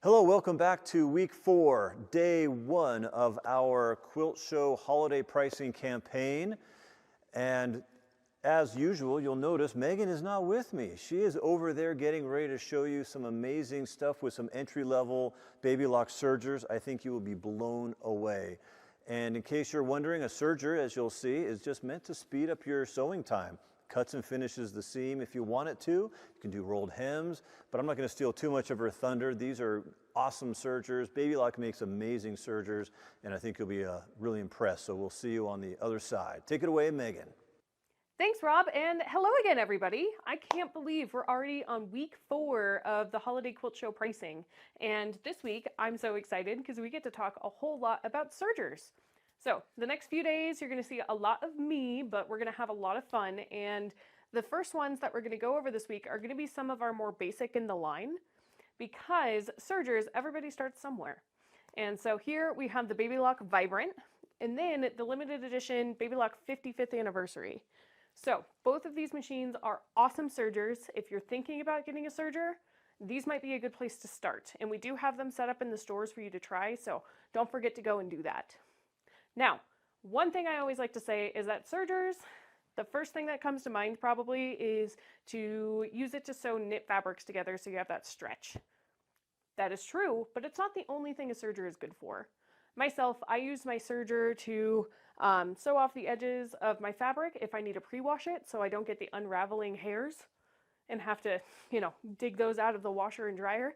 Hello, welcome back to week 4, day 1 of our Quilt Show holiday pricing campaign. And as usual, you'll notice Megan is not with me. She is over there getting ready to show you some amazing stuff with some entry-level baby lock sergers. I think you will be blown away. And in case you're wondering, a serger, as you'll see, is just meant to speed up your sewing time. Cuts and finishes the seam if you want it to. You can do rolled hems, but I'm not going to steal too much of her thunder. These are awesome sergers. Baby Lock makes amazing sergers, and I think you'll be really impressed. So we'll see you on the other side. Take it away, Megan. Thanks, Rob, and hello again, everybody. I can't believe we're already on week 4 of the Holiday Quilt Show Pricing. And this week, I'm so excited because we get to talk a whole lot about sergers. So the next few days, you're going to see a lot of me, but we're going to have a lot of fun. And the first ones that we're going to go over this week are going to be some of our more basic in the line, because sergers, everybody starts somewhere. And so here we have the Baby Lock Vibrant, and then the limited edition Baby Lock 55th anniversary. So both of these machines are awesome sergers. If you're thinking about getting a serger, these might be a good place to start. And we do have them set up in the stores for you to try, so don't forget to go and do that. Now, one thing I always like to say is that sergers, the first thing that comes to mind probably is to use it to sew knit fabrics together so you have that stretch. That is true, but it's not the only thing a serger is good for. Myself, I use my serger to sew off the edges of my fabric if I need to pre-wash it so I don't get the unraveling hairs and have to, dig those out of the washer and dryer.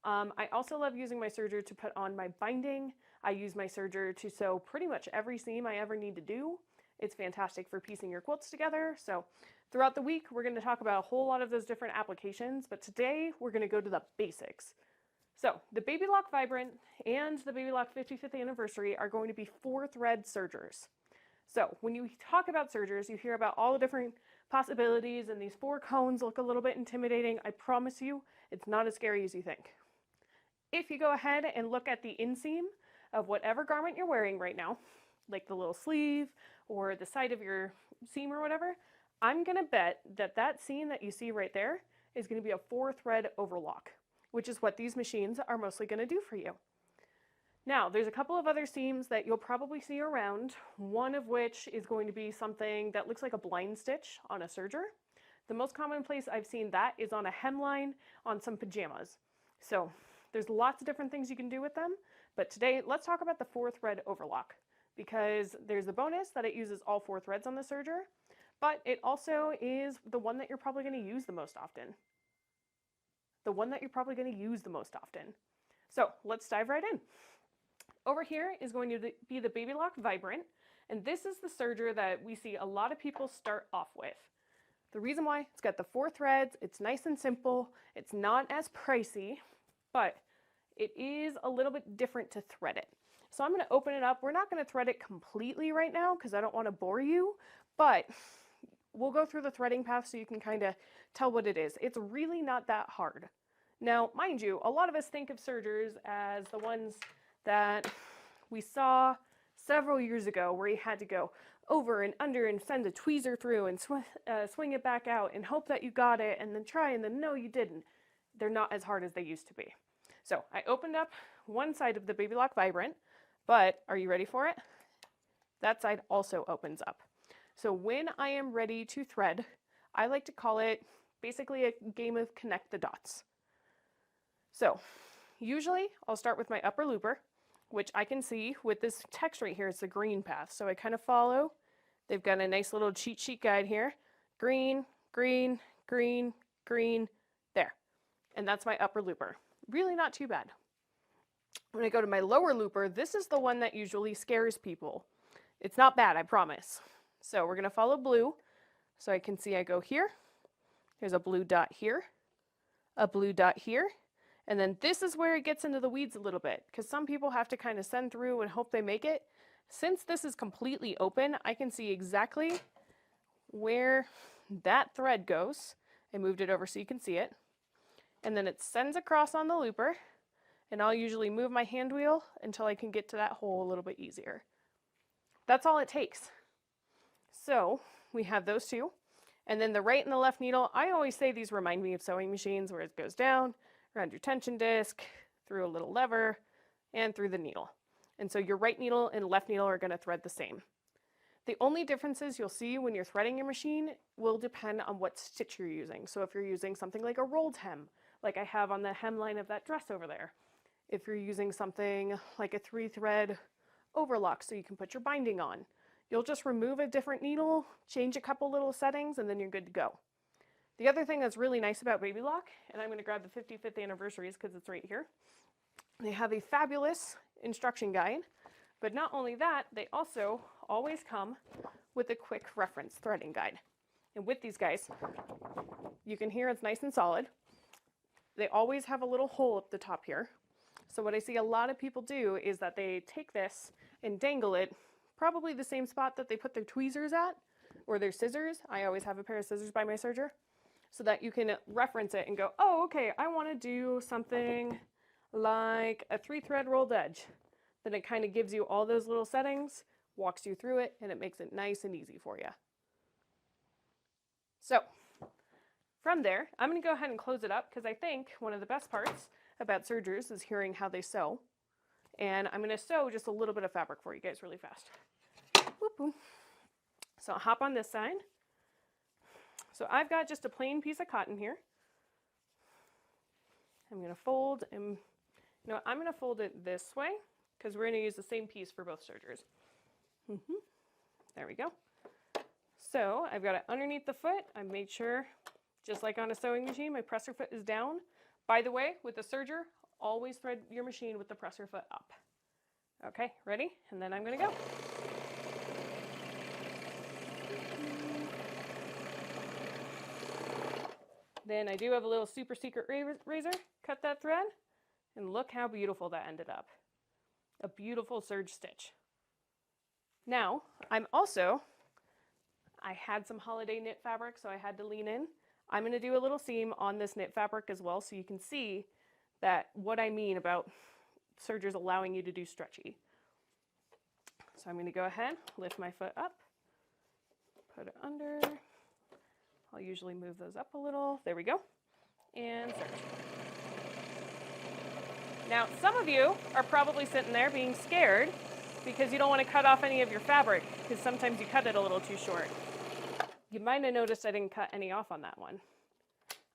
I also love using my serger to put on my binding. I use my serger to sew pretty much every seam I ever need to do. It's fantastic for piecing your quilts together. So throughout the week, we're going to talk about a whole lot of those different applications, but today we're going to go to the basics. So the Baby Lock Vibrant and the Baby Lock 55th anniversary are going to be 4-thread sergers. So when you talk about sergers, you hear about all the different possibilities, and these 4 cones look a little bit intimidating. I promise you, it's not as scary as you think. If you go ahead and look at the inseam of whatever garment you're wearing right now, like the little sleeve or the side of your seam or whatever, I'm going to bet that that seam that you see right there is going to be a 4-thread overlock, which is what these machines are mostly going to do for you. Now, there's a couple of other seams that you'll probably see around, one of which is going to be something that looks like a blind stitch on a serger. The most common place I've seen that is on a hemline on some pajamas. So there's lots of different things you can do with them, but today let's talk about the 4-thread overlock, because there's the bonus that it uses all 4 threads on the serger, but it also is the one that you're probably going to use the most often. So let's dive right in. Over here is going to be the Baby Lock Vibrant, and this is the serger that we see a lot of people start off with. The reason why, it's got the 4 threads, it's nice and simple, it's not as pricey, but it is a little bit different to thread it. So I'm going to open it up. We're not going to thread it completely right now because I don't want to bore you, but we'll go through the threading path so you can kind of tell what it is. It's really not that hard. Now, mind you, a lot of us think of sergers as the ones that we saw several years ago where you had to go over and under and send a tweezer through and swing it back out and hope that you got it and then try and then no, you didn't. They're not as hard as they used to be. So I opened up one side of the Baby Lock Vibrant, but are you ready for it? That side also opens up. So when I am ready to thread, I like to call it basically a game of connect the dots. So usually I'll start with my upper looper, which I can see with this text right here, it's the green path. So I kind of follow. They've got a nice little cheat sheet guide here. Green, green, green, green, there. And that's my upper looper. Really not too bad. When I go to my lower looper, this is the one that usually scares people. It's not bad, I promise. So we're going to follow blue. So I can see I go here. There's a blue dot here, a blue dot here. And then this is where it gets into the weeds a little bit, because some people have to kind of send through and hope they make it. Since this is completely open, I can see exactly where that thread goes. I moved it over so you can see it. And then it sends across on the looper, and I'll usually move my hand wheel until I can get to that hole a little bit easier. That's all it takes. So we have those two. And then the right and the left needle, I always say these remind me of sewing machines where it goes down, around your tension disc, through a little lever, and through the needle. And so your right needle and left needle are going to thread the same. The only differences you'll see when you're threading your machine will depend on what stitch you're using. So if you're using something like a rolled hem, like I have on the hemline of that dress over there, if you're using something like a 3-thread overlock so you can put your binding on, you'll just remove a different needle, change a couple little settings, and then you're good to go. The other thing that's really nice about Baby Lock, and I'm going to grab the 55th anniversaries because it's right here, they have a fabulous instruction guide, but not only that, they also always come with a quick reference threading guide. And with these guys, you can hear it's nice and solid. They always have a little hole up the top here. So what I see a lot of people do is that they take this and dangle it, probably the same spot that they put their tweezers at, or their scissors. I always have a pair of scissors by my serger, so that you can reference it and go, oh, okay, I want to do something like a 3-thread rolled edge. Then it kind of gives you all those little settings, walks you through it, and it makes it nice and easy for you. So from there, I'm going to go ahead and close it up because I think one of the best parts about sergers is hearing how they sew. And I'm going to sew just a little bit of fabric for you guys really fast. Whoop, whoop. So I'll hop on this side. So I've got just a plain piece of cotton here. I'm going to fold, and I'm going to fold it this way because we're going to use the same piece for both sergers. There we go. So I've got it underneath the foot. I made sure, just like on a sewing machine, my presser foot is down. By the way, with the serger, always thread your machine with the presser foot up. Okay, ready? And then I'm going to go. Then I do have a little super secret razor. Cut that thread, and look how beautiful that ended up. A beautiful serge stitch. Now, I had some holiday knit fabric, so I had to lean in. I'm going to do a little seam on this knit fabric as well, so you can see that what I mean about sergers allowing you to do stretchy. So I'm going to go ahead, lift my foot up, put it under. I'll usually move those up a little. There we go. And serge. Now, some of you are probably sitting there being scared because you don't want to cut off any of your fabric, because sometimes you cut it a little too short. You might have noticed I didn't cut any off on that one.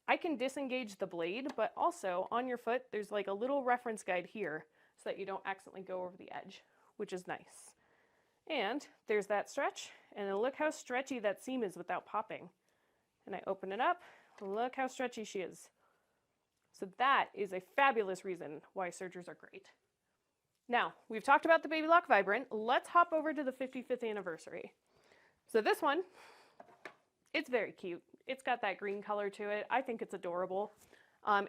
I can disengage the blade, but also on your foot, there's like a little reference guide here so that you don't accidentally go over the edge, which is nice. And there's that stretch, and then look how stretchy that seam is without popping. And I open it up, look how stretchy she is. So that is a fabulous reason why sergers are great. Now, we've talked about the Baby Lock Vibrant. Let's hop over to the 55th anniversary. So this one, it's very cute. It's got that green color to it. I think it's adorable.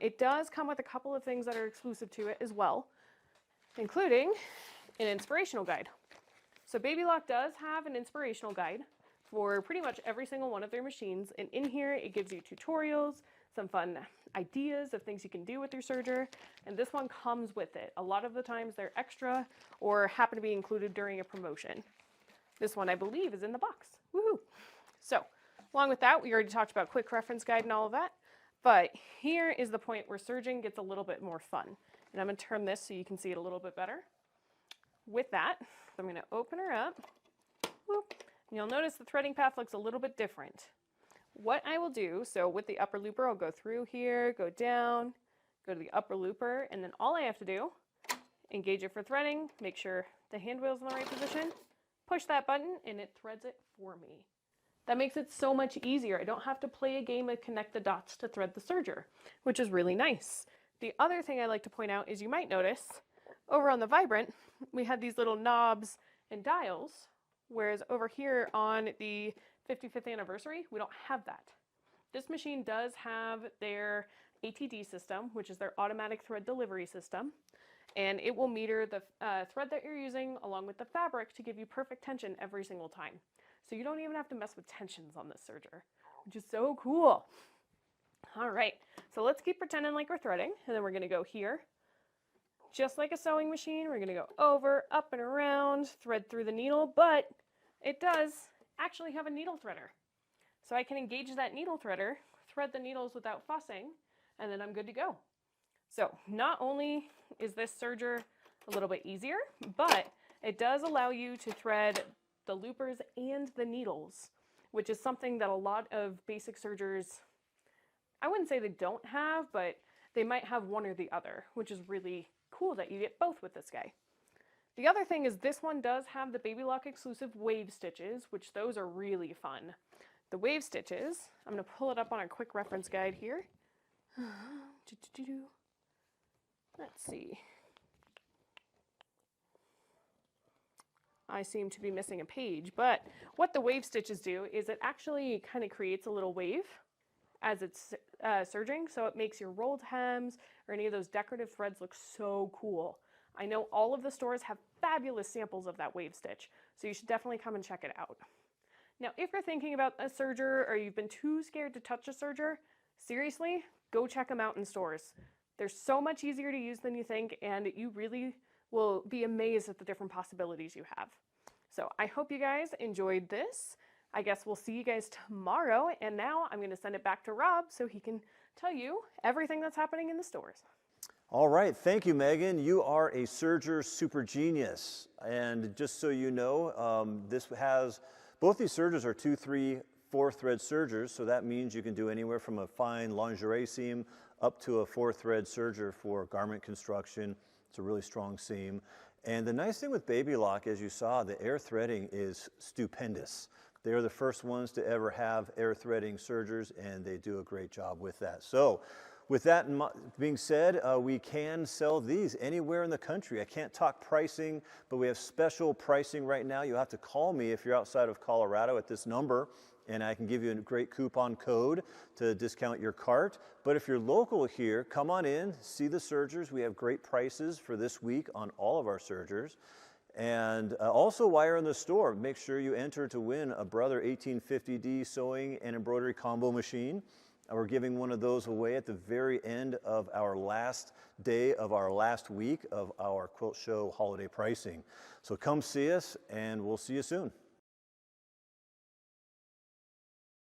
It does come with a couple of things that are exclusive to it as well, including an inspirational guide. So Baby Lock does have an inspirational guide for pretty much every single one of their machines. And in here, it gives you tutorials, some fun ideas of things you can do with your serger. And this one comes with it. A lot of the times they're extra or happen to be included during a promotion. This one, I believe, is in the box. Woohoo! So, along with that, we already talked about quick reference guide and all of that. But here is the point where serging gets a little bit more fun. And I'm going to turn this so you can see it a little bit better. With that, I'm going to open her up. Whoop. And you'll notice the threading path looks a little bit different. What I will do, so with the upper looper, I'll go through here, go down, go to the upper looper, and then all I have to do, engage it for threading, make sure the hand wheel's in the right position, push that button, and it threads it for me. That makes it so much easier. I don't have to play a game of connect the dots to thread the serger, which is really nice. The other thing I like to point out is you might notice over on the Vibrant, we had these little knobs and dials, whereas over here on the 55th anniversary, we don't have that. This machine does have their ATD system, which is their automatic thread delivery system, and it will meter the thread that you're using along with the fabric to give you perfect tension every single time. So you don't even have to mess with tensions on this serger, which is so cool. All right, so let's keep pretending like we're threading, and then we're gonna go here. Just like a sewing machine, we're gonna go over, up and around, thread through the needle, but it does actually have a needle threader. So I can engage that needle threader, thread the needles without fussing, and then I'm good to go. So not only is this serger a little bit easier, but it does allow you to thread the loopers and the needles, which is something that a lot of basic sergers, I wouldn't say they don't have, but they might have one or the other, which is really cool that you get both with this guy. The other thing is this one does have the Baby Lock exclusive wave stitches, which those are really fun. The wave stitches, I'm going to pull it up on our quick reference guide here. Let's see. I seem to be missing a page, but what the wave stitches do is it actually kind of creates a little wave as it's serging, so it makes your rolled hems or any of those decorative threads look so cool. I know all of the stores have fabulous samples of that wave stitch, so you should definitely come and check it out. Now, if you're thinking about a serger or you've been too scared to touch a serger, seriously, go check them out in stores. They're so much easier to use than you think, and you really will be amazed at the different possibilities you have. So I hope you guys enjoyed this. I guess we'll see you guys tomorrow, and now I'm going to send it back to Rob so he can tell you everything that's happening in the stores. All right, thank you, Megan. You are a serger super genius. And just so you know, both these sergers are 2, 3, 4 thread sergers, so that means you can do anywhere from a fine lingerie seam up to a 4 thread serger for garment construction. It's a really strong seam. And the nice thing with Baby Lock, as you saw, the air threading is stupendous. They are the first ones to ever have air threading sergers, and they do a great job with that. So with that being said, we can sell these anywhere in the country. I can't talk pricing, but we have special pricing right now. You'll have to call me if you're outside of Colorado at this number, and I can give you a great coupon code to discount your cart. But if you're local here, come on in, see the sergers. We have great prices for this week on all of our sergers. And also, while you're in the store, make sure you enter to win a Brother 1850D sewing and embroidery combo machine. We're giving one of those away at the very end of our last day of our last week of our Quilt Show holiday pricing. So come see us, and we'll see you soon.